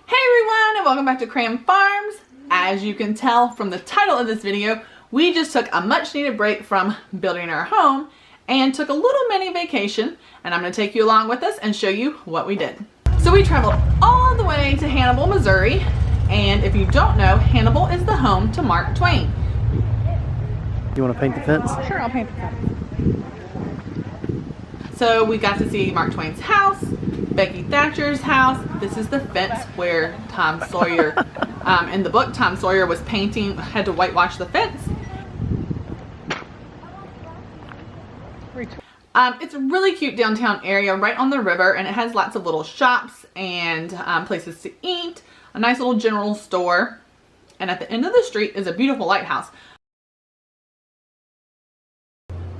Hey everyone, and welcome back to Cram Farms. As you can tell from the title of this video, we just took a much needed break from building our home and took a little mini vacation, and I'm going to take you along with us and show you what we did. So we traveled all the way to Hannibal, Missouri, and if you don't know, Hannibal is the home to Mark Twain. You want to paint the fence? Sure, I'll paint the fence. So we got to see Mark Twain's house, Becky Thatcher's house. This is the fence where Tom Sawyer, in the book, Tom Sawyer was painting, had to whitewash the fence. It's a really cute downtown area right on the river, and it has lots of little shops and places to eat, a nice little general store, and at the end of the street is a beautiful lighthouse.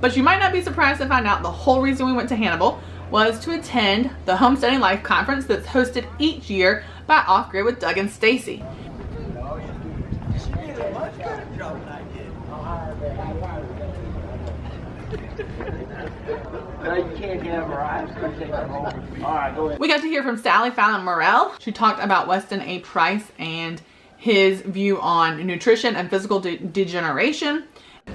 But you might not be surprised to find out the whole reason we went to Hannibal was to attend the Homesteading Life Conference that's hosted each year by Off Grid with Doug and Stacy. We got to hear from Sally, Fallon, and Morell. She talked about Weston A Price and his view on nutrition and physical degeneration.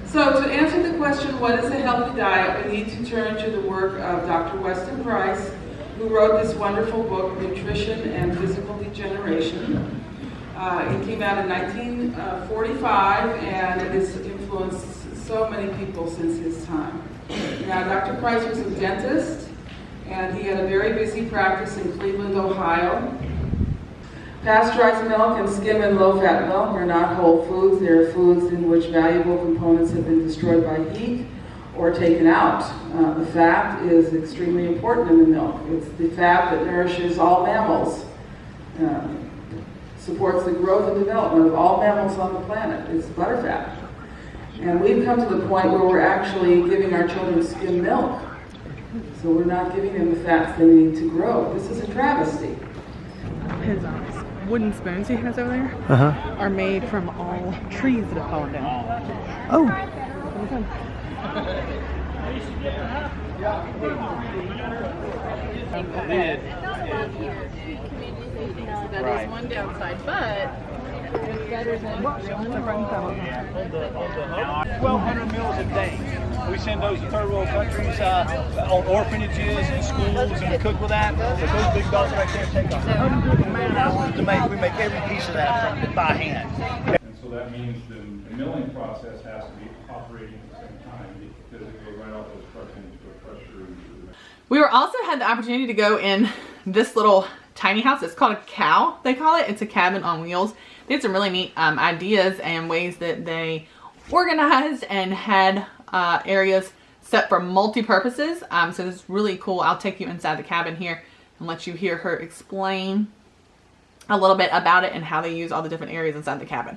So to answer the question, what is a healthy diet, we need to turn to the work of Dr. Weston Price, who wrote this wonderful book, Nutrition and Physical Degeneration. It came out in 1945, and it has influenced so many people since his time. Now, Dr. Price was a dentist, and he had a very busy practice in Cleveland, Ohio. Pasteurized milk and skim and low-fat milk are not whole foods. They are foods in which valuable components have been destroyed by heat or taken out. The fat is extremely important in the milk. It's the fat that nourishes all mammals, supports the growth and development of all mammals on the planet. It's butterfat. And we've come to the point where we're actually giving our children skim milk. So we're not giving them the fats they need to grow. This is a travesty. His wooden spoons he has over there are made from all trees that have fallen down. Oh. That is one downside, but it's better than 1,200 meals a day. We send those to third world countries, on orphanages and schools, and we cook with that. But those big dogs right there take off. We make every piece of that by hand. And so that means the milling process has to be operating at the same time because it goes right off those trucks into a crusher. We also had the opportunity to go in this little tiny house. It's called a cow, they call it. It's a cabin on wheels. They had some really neat ideas and ways that they organized and had areas set for multi-purposes. So it's really cool. I'll take you inside the cabin here and let you hear her explain a little bit about it and how they use all the different areas inside the cabin.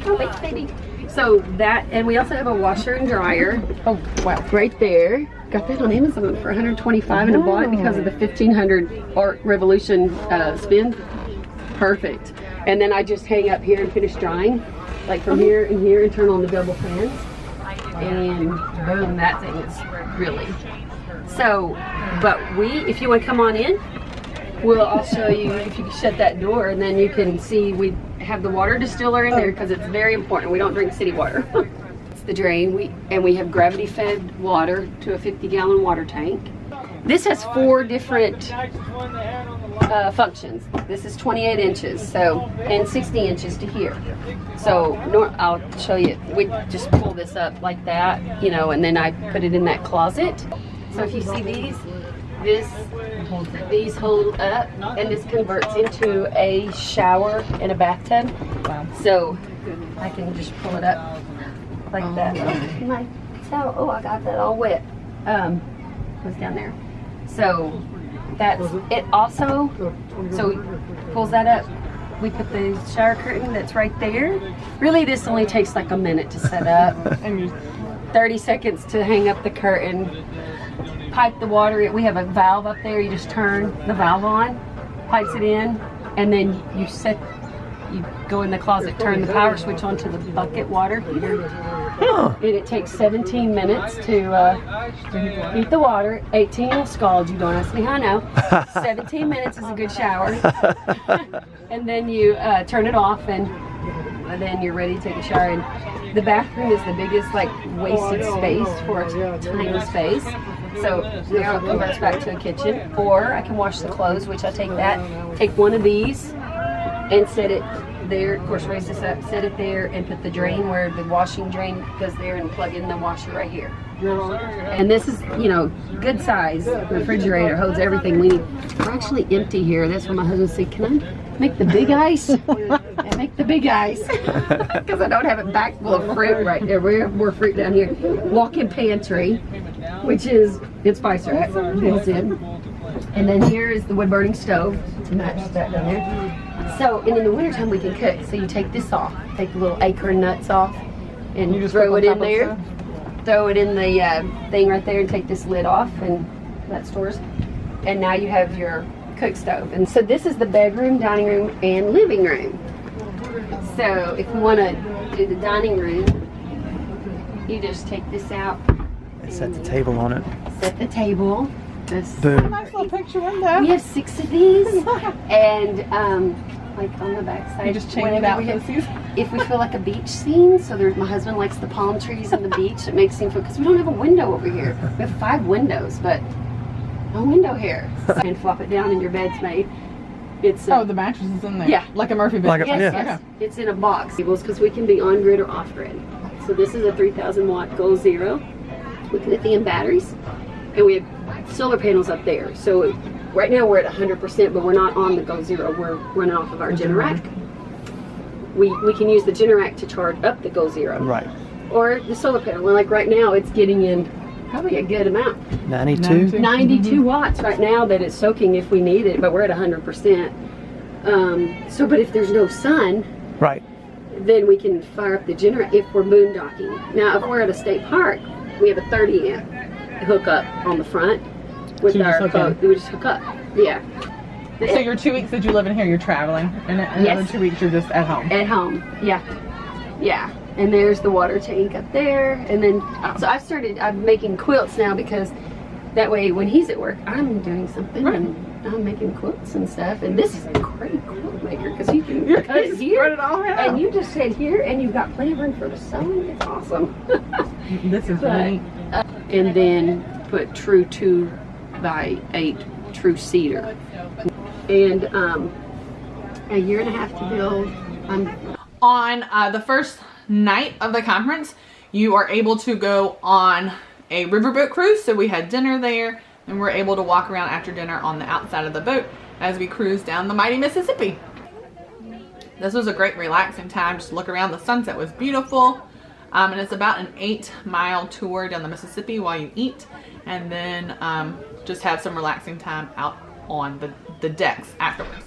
Oh, wait, baby. So that, and we also have a washer and dryer. Oh, wow. Right there. Got that on Amazon for $125, and I bought it because of the 1500 Art Revolution spin. Perfect. And then I just hang up here and finish drying, like from here and here, and turn on the double fans. And boom, that thing is really. So, but if you want to come on in, I'll show you if you can shut that door, and then you can see we have the water distiller in there because it's very important. We don't drink city water. It's the drain. We have gravity fed water to a 50-gallon water tank. This has 4 different functions. This is 28 inches, so, and 60 inches to here. So I'll show you. We just pull this up like that, you know, and then I put it in that closet. So if you see these hold up, and this converts into a shower and a bathtub. Wow. So I can just pull it up like that. My towel, oh, I got that all wet. Was down there. So that's it. Also, so pulls that up. We put the shower curtain that's right there. Really, this only takes like a minute to set up and 30 seconds to hang up the curtain. Pipe the water. We have a valve up there. You just turn the valve on, pipes it in, and then you set You go in the closet, turn the power switch on to the bucket water heater. And it takes 17 minutes to heat the water. 18 will scald you. Don't ask me how I know. 17 minutes is a good shower. And then you turn it off, and then you're ready to take a shower. And the bathroom is the biggest, like, wasted space for a tiny space. So now it converts back to a kitchen. Or I can wash the clothes, which I take one of these and set it there. Of course, raise this up, set it there, and put the drain where the washing drain goes there, and plug in the washer right here. And this is, you know, good size refrigerator, holds everything we need. We're actually empty here. That's why my husband said, can I make the big ice? And make the big ice. Because I don't have it back full of fruit right there. We have more fruit down here. Walk-in pantry, which is, it's spice rack built in. And then here is the wood burning stove to match that down there. So, and in the wintertime we can cook. So you take this off, take the little acorn nuts off, and you just throw it in there. Throw it in the thing right there, and take this lid off, and that stores. And now you have your cook stove. And so this is the bedroom, dining room, and living room. So if you want to do the dining room, you just take this out. And set the table on it. Set the table. Boom. Nice little picture window. We have 6 of these, and like on the back side, You just chain it out. if we feel like a beach scene, so there's, my husband likes the palm trees and the beach. It makes him feel, because we don't have a window over here. We have 5 windows, but no window here. And flop it down, and your bed's made. It's Oh, the mattress is in there. Yeah. Like a Murphy bed. Like a- yes, yeah. yes. It's in a box because we can be on grid or off grid. So this is a 3,000 watt Goal Zero with lithium batteries, and we have solar panels up there. So right now we're at 100%, but we're not on the Goal Zero. We're running off of our Generac. We can use the Generac to charge up the Goal Zero. Right. Or the solar panel. And like right now, it's getting in probably a good amount. 92? 92 watts right now that it's soaking if we need it, but we're at 100%. So, but if there's no sun, Right. then we can fire up the generator if we're boondocking. Now, if we're at a state park, we have a 30 amp hookup on the front with So you just our hook in. boat. We just hook up. Yeah. So your 2 weeks that you live in here, you're traveling, and the Yes. other 2 weeks you're just at home. At home, yeah, yeah. And there's the water tank up there, and then so I'm making quilts now, because that way when he's at work, I'm doing something, Right. and I'm making quilts and stuff. And this is a great quilt maker, because you can You cut it just here, spread it all out. and you just sit here, and you've got plenty of room for the sewing. It's awesome. This is But, really and then put true 2x8 true cedar, and a year and a half to build. on the first night of the conference, you are able to go on a riverboat cruise. So we had dinner there, and we're able to walk around after dinner on the outside of the boat as we cruise down the mighty Mississippi. This was a great relaxing time. Just look around. The sunset was beautiful. And it's about an 8-mile tour down the Mississippi while you eat, and then just have some relaxing time out on the decks afterwards.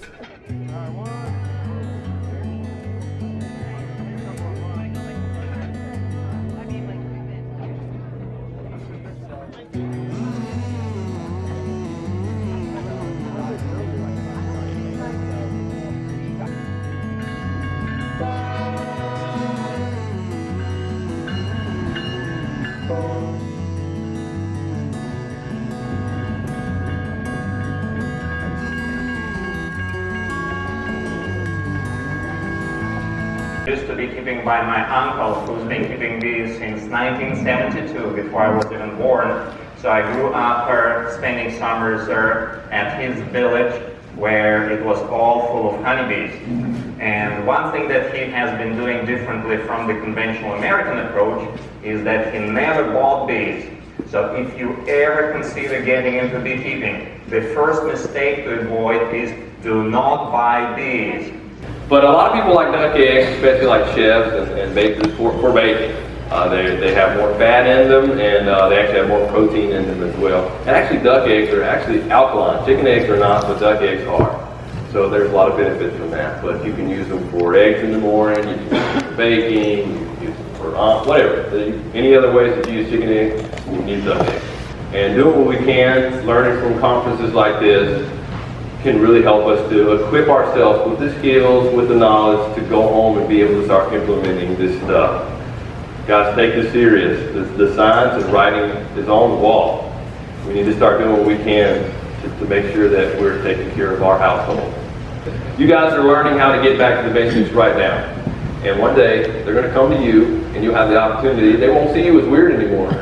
Used to be keeping by my uncle, who's been keeping bees since 1972, before I was even born. So I grew up spending summers at his village, where it was all full of honeybees. And one thing that he has been doing differently from the conventional American approach is that he never bought bees. So if you ever consider getting into beekeeping, the first mistake to avoid is do not buy bees. But a lot of people like duck eggs, especially like chefs and bakers for baking. They have more fat in them, and they actually have more protein in them as well. And actually duck eggs are actually alkaline. Chicken eggs are not, but duck eggs are. So there's a lot of benefits from that. But you can use them for eggs in the morning, you can use them for baking, you can use them for whatever. Any other ways that you use chicken eggs, you need duck eggs. And doing what we can, learning from conferences like this, can really help us to equip ourselves with the skills, with the knowledge to go home and be able to start implementing this stuff. Guys, take this serious. The science of writing is on the wall. We need to start doing what we can to make sure that we're taking care of our household. You guys are learning how to get back to the basics right now. And one day, they're going to come to you, and you'll have the opportunity. They won't see you as weird anymore.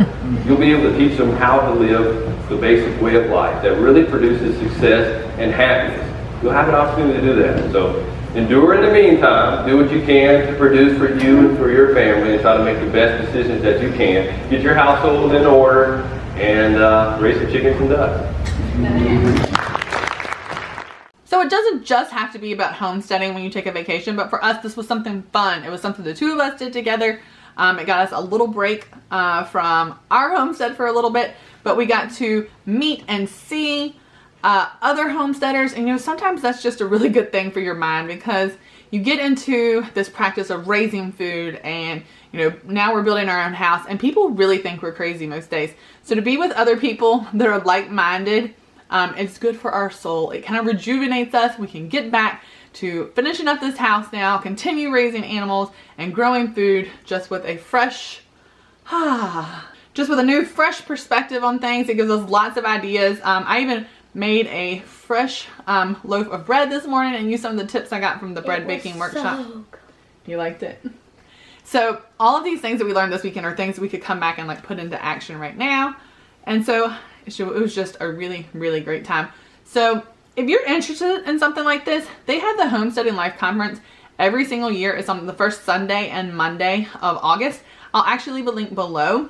You'll be able to teach them how to live the basic way of life that really produces success and happiness. You'll have an opportunity to do that. So endure in the meantime. Do what you can to produce for you and for your family, and try to make the best decisions that you can. Get your household in order and raise some chickens and ducks. So it doesn't just have to be about homesteading when you take a vacation, but for us, this was something fun. It was something the two of us did together. It got us a little break from our homestead for a little bit, but we got to meet and see other homesteaders. And, you know, sometimes that's just a really good thing for your mind, because you get into this practice of raising food, and, you know, now we're building our own house, and people really think we're crazy most days. So to be with other people that are like-minded, it's good for our soul. It kind of rejuvenates us. We can get back to finishing up this house now, continue raising animals and growing food just with a fresh, just with a new fresh perspective on things. It gives us lots of ideas. I even made a fresh loaf of bread this morning and used some of the tips I got from the bread baking workshop. You liked it? So all of these things that we learned this weekend are things that we could come back and like put into action right now. And so it was just a really, really great time. So if you're interested in something like this, they have the Homesteading Life Conference every single year. It's on the first Sunday and Monday of August. I'll actually leave a link below,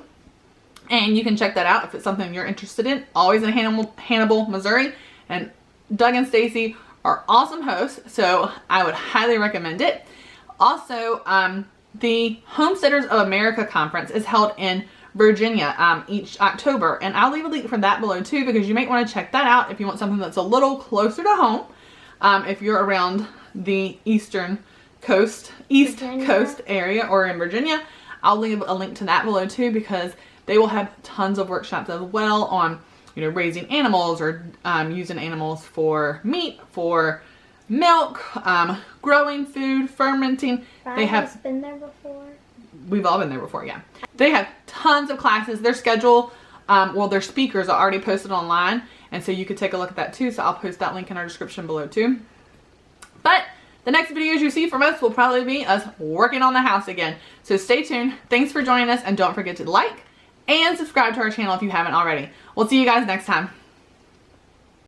and you can check that out if it's something you're interested in. Always in Hannibal, Missouri. And Doug and Stacy are awesome hosts, so I would highly recommend it. Also, the Homesteaders of America Conference is held in Virginia each October, and I'll leave a link for that below too, because you might want to check that out if you want something that's a little closer to home. If you're around the East Coast area or in Virginia, I'll leave a link to that below too, because they will have tons of workshops as well on, you know, raising animals or using animals for meat, for milk, growing food, fermenting. They have been there before. We've all been there before, yeah. They have tons of classes. Their schedule, well, their speakers are already posted online, and so you could take a look at that too. So I'll post that link in our description below too. But the next videos you see from us will probably be us working on the house again. So stay tuned. Thanks for joining us, and don't forget to like and subscribe to our channel if you haven't already. We'll see you guys next time.